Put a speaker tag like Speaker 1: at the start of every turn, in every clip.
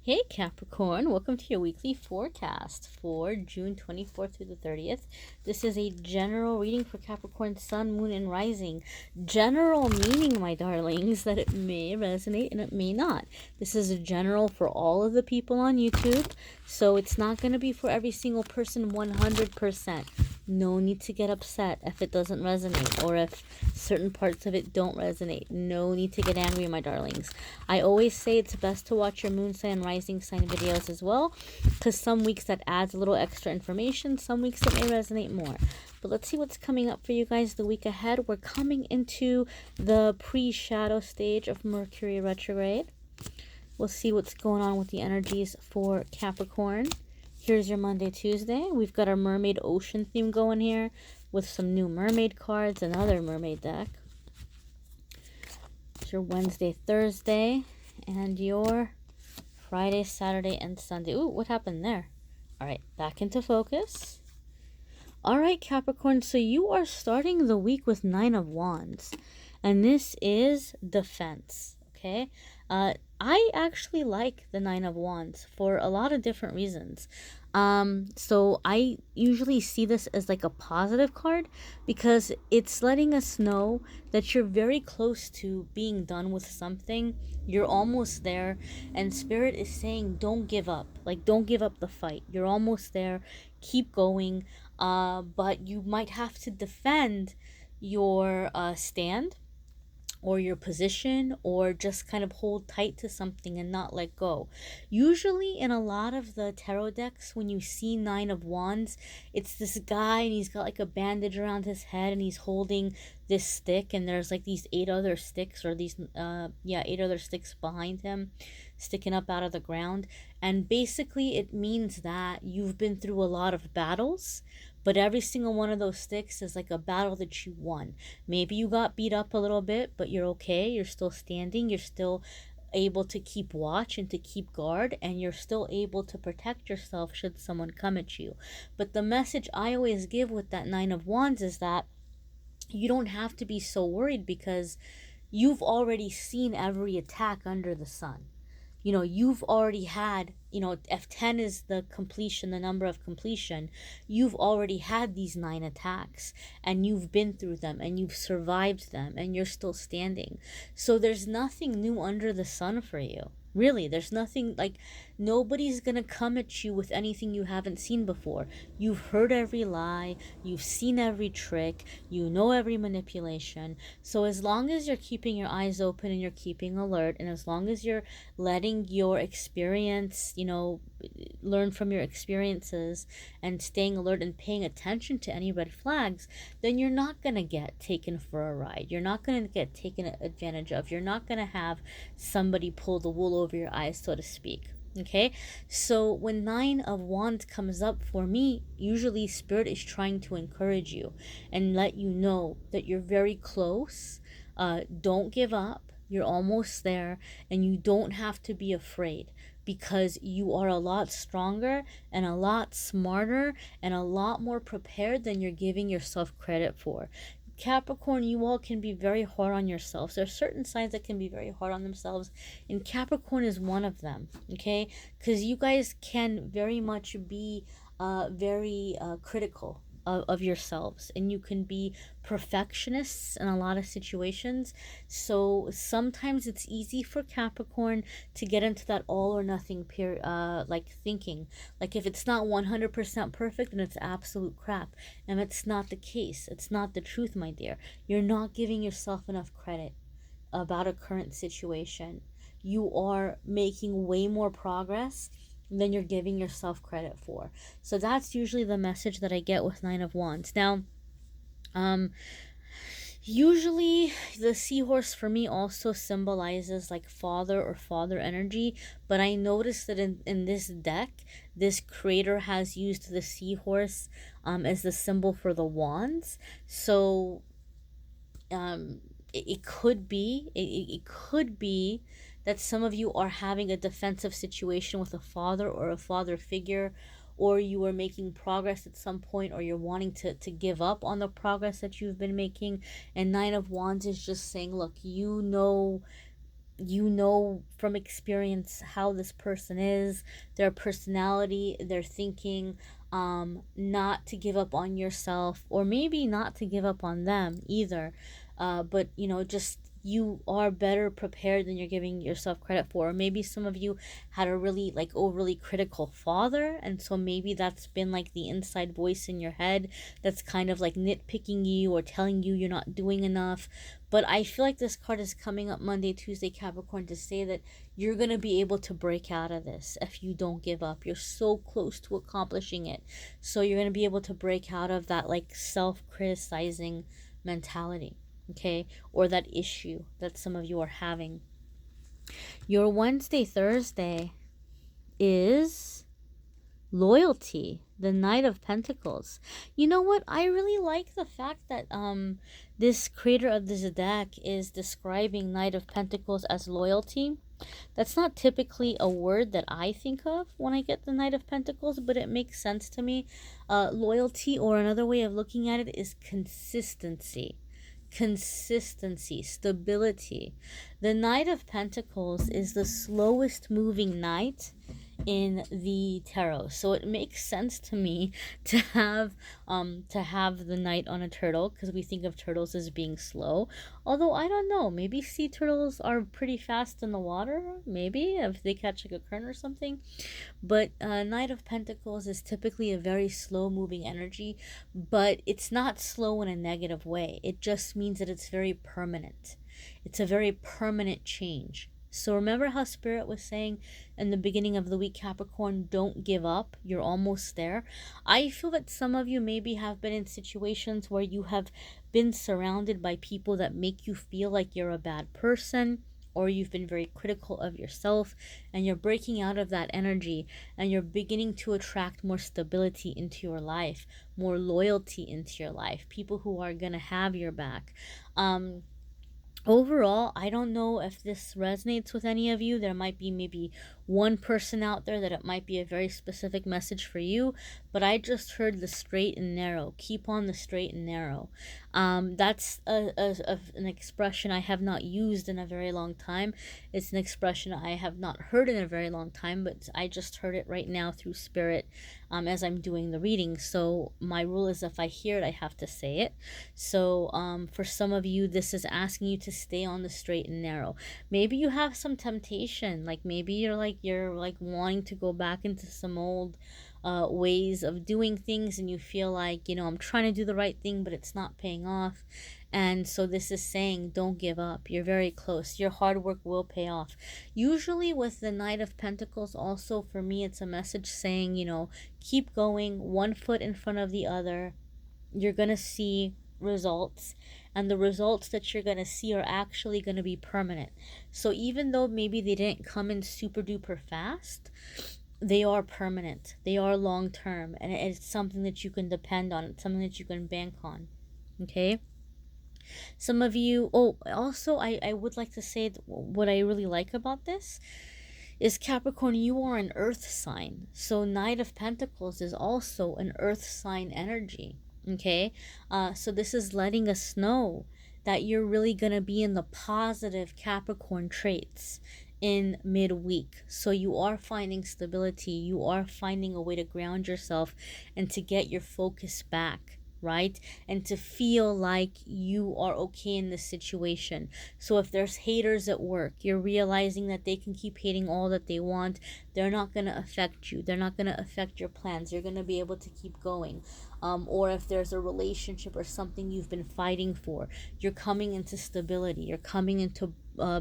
Speaker 1: Hey Capricorn, welcome to your weekly forecast for June 24th through the 30th. This is a general reading for Capricorn Sun, Moon, and Rising. General meaning, my darlings, that it may resonate and it may not. This is a general for all of the people on YouTube, so it's not going to be for every single person 100%. No need to get upset if it doesn't resonate or if certain parts of it don't resonate. No need to get angry, my darlings. I always say it's best to watch your moon sign and rising sign videos as well, because some weeks that adds a little extra information, some weeks it may resonate more. But let's see what's coming up for you guys the week ahead. We're coming into the pre-shadow stage of Mercury retrograde. We'll see what's going on with the energies for Capricorn. Here's your Monday, Tuesday. We've got our Mermaid Ocean theme going here with some new Mermaid cards, another Mermaid deck. It's your Wednesday, Thursday, and your Friday, Saturday, and Sunday. Ooh, what happened there? All right, back into focus. All right, Capricorn, so you are starting the week with 9 of Wands, and this is defense, okay? I actually like the 9 of Wands for a lot of different reasons. So I usually see this as like a positive card because it's letting us know that you're very close to being done with something. You're almost there, and Spirit is saying don't give up. Like, don't give up the fight. You're almost there. Keep going. But you might have to defend your stand or your position, or just kind of hold tight to something and not let go. Usually in a lot of the tarot decks, when you see 9 of Wands, it's this guy and he's got like a bandage around his head and he's holding this stick, and there's like these 8 other sticks, or these 8 other sticks behind him sticking up out of the ground. And basically it means that you've been through a lot of battles, but every single one of those sticks is like a battle that you won. Maybe you got beat up a little bit, but you're okay. You're still standing. You're still able to keep watch and to keep guard, and you're still able to protect yourself should someone come at you. But the message I always give with that 9 of Wands is that you don't have to be so worried, because you've already seen every attack under the sun. You know, you've already had, if 10 is the completion, the number of completion, you've already had these 9 attacks, and you've been through them, and you've survived them, and you're still standing. So there's nothing new under the sun for you. Really, there's nothing, like, nobody's gonna come at you with anything you haven't seen before. You've heard every lie, you've seen every trick, you know every manipulation. So as long as you're keeping your eyes open and you're keeping alert, and as long as you're letting your experience, learn from your experiences and staying alert and paying attention to any red flags, then you're not going to get taken for a ride. You're not going to get taken advantage of. You're not going to have somebody pull the wool over your eyes, so to speak. Okay, so when 9 of Wands comes up for me, usually Spirit is trying to encourage you and let you know that you're very close. Don't give up. You're almost there, and you don't have to be afraid, because you are a lot stronger and a lot smarter and a lot more prepared than you're giving yourself credit for. Capricorn, you all can be very hard on yourselves. There are certain signs that can be very hard on themselves, and Capricorn is one of them, okay? Because you guys can very much be very critical of yourselves, and you can be perfectionists in a lot of situations. So sometimes it's easy for Capricorn to get into that all or nothing like thinking, like if it's not 100% perfect, then it's absolute crap. And it's not the case. It's not the truth, my dear. You're not giving yourself enough credit about a current situation. You are making way more progress than you're giving yourself credit for. So that's usually the message that I get with 9 of Wands. Now, usually the seahorse for me also symbolizes like father or father energy, but I noticed that in this deck, this creator has used the seahorse as the symbol for the wands. So it could be that some of you are having a defensive situation with a father or a father figure, or you are making progress at some point, or you're wanting to give up on the progress that you've been making. And 9 of Wands is just saying, look, you know from experience how this person is, their personality, their thinking, not to give up on yourself, or maybe not to give up on them either. But you know, just you are better prepared than you're giving yourself credit for. Or maybe some of you had a really like overly critical father, and so maybe that's been like the inside voice in your head that's kind of like nitpicking you or telling you you're not doing enough. But I feel like this card is coming up Monday, Tuesday, Capricorn, to say that you're going to be able to break out of this if you don't give up. You're so close to accomplishing it. So you're going to be able to break out of that like self-criticizing mentality, okay? Or that issue that some of you are having. Your Wednesday, Thursday is loyalty, the Knight of Pentacles. You know what? I really like the fact that this creator of this deck is describing Knight of Pentacles as loyalty. That's not typically a word that I think of when I get the Knight of Pentacles, but it makes sense to me. Loyalty, or another way of looking at it, is consistency. Consistency, stability. The Knight of Pentacles is the slowest moving knight in the tarot, so it makes sense to me to have the knight on a turtle, because we think of turtles as being slow. Although I don't know, maybe sea turtles are pretty fast in the water, maybe if they catch like a current or something. But Knight of Pentacles is typically a very slow moving energy, but it's not slow in a negative way. It just means that it's very permanent. It's a very permanent change. So remember how Spirit was saying in the beginning of the week, Capricorn, don't give up. You're almost there. I feel that some of you maybe have been in situations where you have been surrounded by people that make you feel like you're a bad person, or you've been very critical of yourself, and you're breaking out of that energy, and you're beginning to attract more stability into your life, more loyalty into your life, people who are going to have your back. Overall, I don't know if this resonates with any of you. There might be maybe one person out there that it might be a very specific message for you, but I just heard the straight and narrow. Keep on the straight and narrow. That's an expression I have not used in a very long time. It's an expression I have not heard in a very long time, but I just heard it right now through Spirit as I'm doing the reading. So my rule is, if I hear it, I have to say it. So for some of you, this is asking you to stay on the straight and narrow. Maybe you have some temptation, like maybe you're like wanting to go back into some old ways of doing things, and you feel like, you know, I'm trying to do the right thing, but it's not paying off. And so this is saying, don't give up. You're very close. Your hard work will pay off. Usually with the Knight of Pentacles, also for me, it's a message saying, you know, keep going, one foot in front of the other. You're going to see results, and the results that you're going to see are actually going to be permanent. So even though maybe they didn't come in super duper fast, they are permanent. They are long term, and it's something that you can depend on. It's something that you can bank on. Okay? Some of you, also I would like to say what I really like about this is, Capricorn, you are an earth sign. So Knight of Pentacles is also an earth sign energy. Okay? So this is letting us know that you're really going to be in the positive Capricorn traits in midweek. So you are finding stability. You are finding a way to ground yourself and to get your focus back, right? And to feel like you are okay in this situation. So if there's haters at work, you're realizing that they can keep hating all that they want. They're not going to affect you. They're not going to affect your plans. You're going to be able to keep going. Or if there's a relationship or something you've been fighting for, you're coming into stability. You're coming into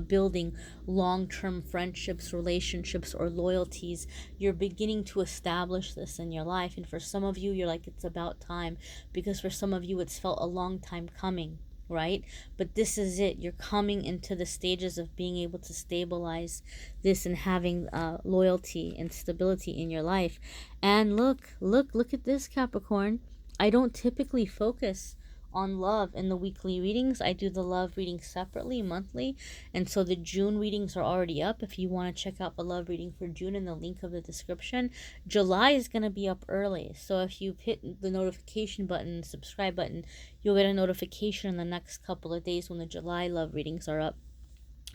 Speaker 1: building long-term friendships, relationships, or loyalties. You're beginning to establish this in your life. And for some of you, you're like, it's about time, because for some of you, it's felt a long time coming, right? But this is it. You're coming into the stages of being able to stabilize this and having loyalty and stability in your life. And look at this, Capricorn. I don't typically focus on love in the weekly readings. I do the love readings separately, monthly. And so the June readings are already up. If you want to check out the love reading for June in the link of the description. July is going to be up early. So if you hit the notification button, subscribe button, you'll get a notification in the next couple of days when the July love readings are up.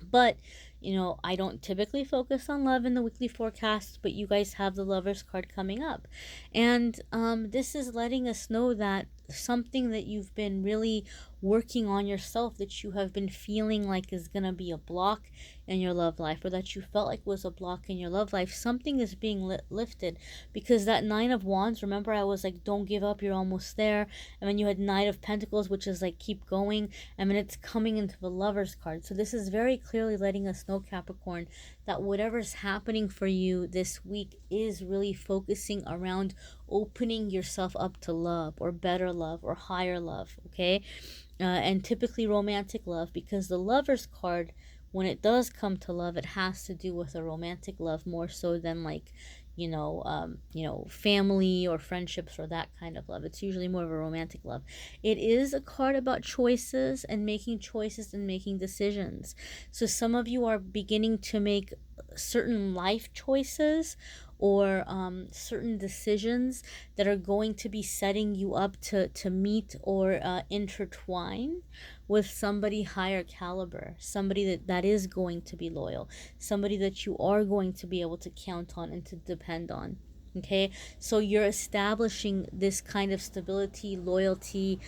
Speaker 1: But you know, I don't typically focus on love in the weekly forecast, but you guys have the Lovers card coming up. And this is letting us know that something that you've been really working on yourself, that you have been feeling like is going to be a block in your love life, or that you felt like was a block in your love life, something is being lifted. Because that Nine of Wands, remember I was like, don't give up, you're almost there. And then you had Knight of Pentacles, which is like, keep going. And then it's coming into the Lovers card. So this is very clearly letting us know, Capricorn, that whatever's happening for you this week is really focusing around opening yourself up to love, or better love, or higher love, okay? And typically romantic love, because the Lovers card, when it does come to love, it has to do with a romantic love more so than like, you know, family or friendships or that kind of love. It's usually more of a romantic love. It is a card about choices and making decisions. So some of you are beginning to make certain life choices, or certain decisions that are going to be setting you up to meet or intertwine with somebody higher caliber, somebody that is going to be loyal, somebody that you are going to be able to count on and to depend on. Okay, so you're establishing this kind of stability, loyalty,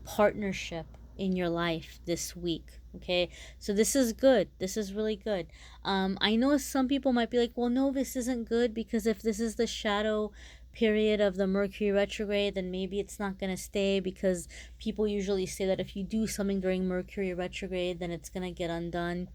Speaker 1: partnership in your life this week. Okay, so this is good. This is really good. I know some people might be like, well, no, this isn't good, because if this is the shadow period of the Mercury retrograde, then maybe it's not going to stay, because people usually say that if you do something during Mercury retrograde, then it's going to get undone.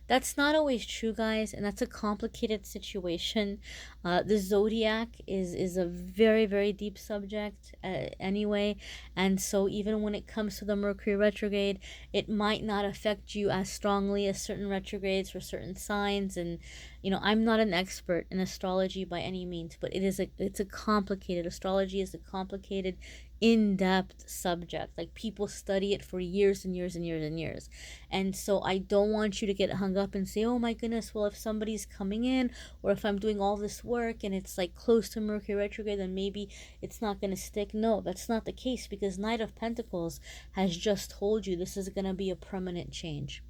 Speaker 1: That's not always true, guys, and that's a complicated situation. The zodiac is a very, very deep subject anyway, and so even when it comes to the Mercury retrograde, it might not affect you as strongly as certain retrogrades for certain signs. And you know, I'm not an expert in astrology by any means, but it's a complicated, astrology is a complicated, in-depth subject. Like, people study it for years and years and years and years. And so I don't want you to get hung up and say, oh my goodness, well, if somebody's coming in, or if I'm doing all this work and it's like close to Mercury retrograde, then maybe it's not going to stick. No, that's not the case, because Knight of Pentacles has just told you this is going to be a permanent change,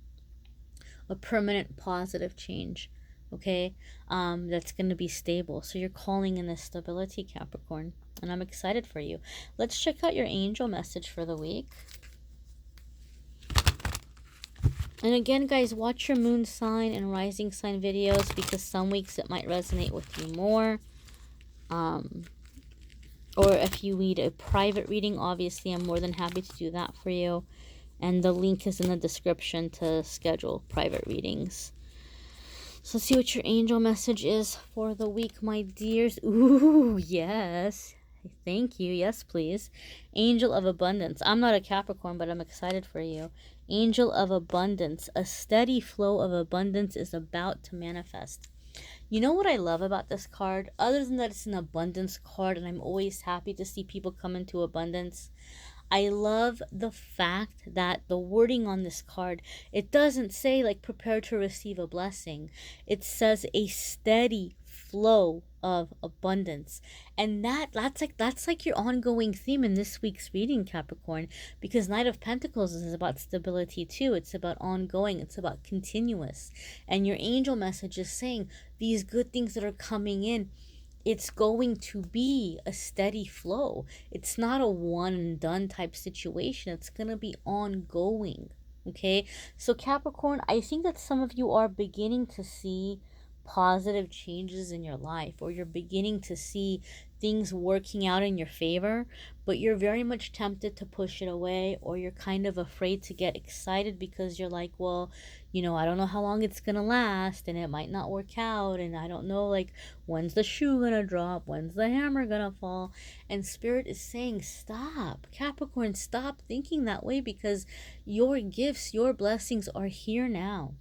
Speaker 1: a permanent positive change. Okay, that's going to be stable. So you're calling in this stability, Capricorn, and I'm excited for you. Let's check out your angel message for the week. And again, guys, watch your moon sign and rising sign videos, because some weeks it might resonate with you more. Or if you need a private reading, obviously I'm more than happy to do that for you. And the link is in the description to schedule private readings. So let's see what your angel message is for the week, my dears. Ooh, yes. Thank you. Yes, please. Angel of Abundance. I'm not a Capricorn, but I'm excited for you. Angel of Abundance. A steady flow of abundance is about to manifest. You know what I love about this card? Other than that it's an abundance card, and I'm always happy to see people come into abundance, I love the fact that the wording on this card, it doesn't say like prepare to receive a blessing. It says a steady flow of abundance. And that's like your ongoing theme in this week's reading, Capricorn, because Knight of Pentacles is about stability too. It's about ongoing, it's about continuous. And your angel message is saying these good things that are coming in, it's going to be a steady flow. It's not a one and done type situation. It's going to be ongoing. Okay, so Capricorn, I think that some of you are beginning to see positive changes in your life, or you're beginning to see things working out in your favor, but you're very much tempted to push it away, or you're kind of afraid to get excited, because you're like, well, you know, I don't know how long it's gonna last, and it might not work out, and I don't know, like, when's the shoe gonna drop, when's the hammer gonna fall. And Spirit is saying, stop, Capricorn, stop thinking that way, because your gifts, your blessings are here now.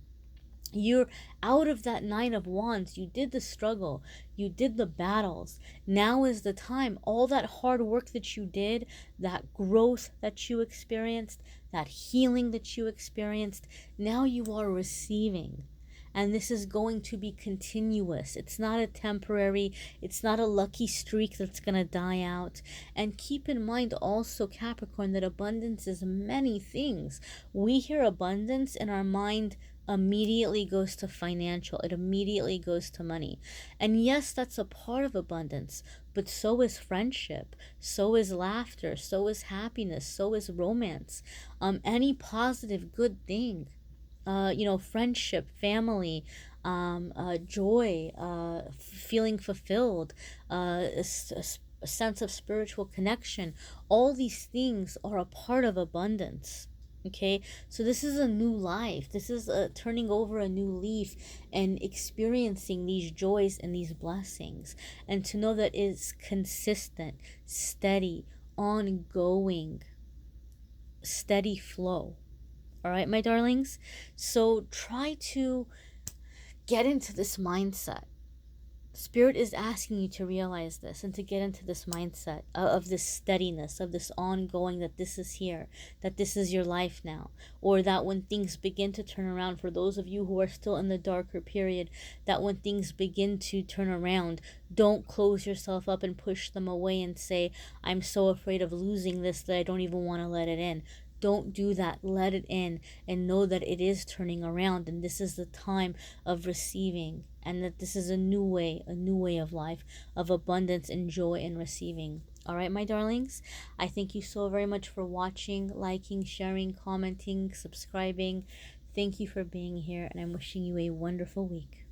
Speaker 1: You're out of that Nine of Wands. You did the struggle. You did the battles. Now is the time. All that hard work that you did, that growth that you experienced, that healing that you experienced, now you are receiving. And this is going to be continuous. It's not a temporary, it's not a lucky streak that's going to die out. And keep in mind also, Capricorn, that abundance is many things. We hear abundance in our mind, immediately goes to financial. It immediately goes to money. And yes, that's a part of abundance, but so is friendship, so is laughter, so is happiness, so is romance. Any positive good thing, friendship, family, joy, feeling fulfilled, a sense of spiritual connection. All these things are a part of abundance. Okay, so this is a new life. This is turning over a new leaf and experiencing these joys and these blessings. And to know that it's consistent, steady, ongoing, steady flow. All right, my darlings? So try to get into this mindset. Spirit is asking you to realize this and to get into this mindset of this steadiness, of this ongoing, that this is here, that this is your life now. Or that when things begin to turn around, for those of you who are still in the darker period, that when things begin to turn around, don't close yourself up and push them away and say, I'm so afraid of losing this that I don't even want to let it in. Don't do that. Let it in and know that it is turning around, and this is the time of receiving, and that this is a new way of life, of abundance and joy and receiving. All right, my darlings, I thank you so very much for watching, liking, sharing, commenting, subscribing. Thank you for being here, and I'm wishing you a wonderful week.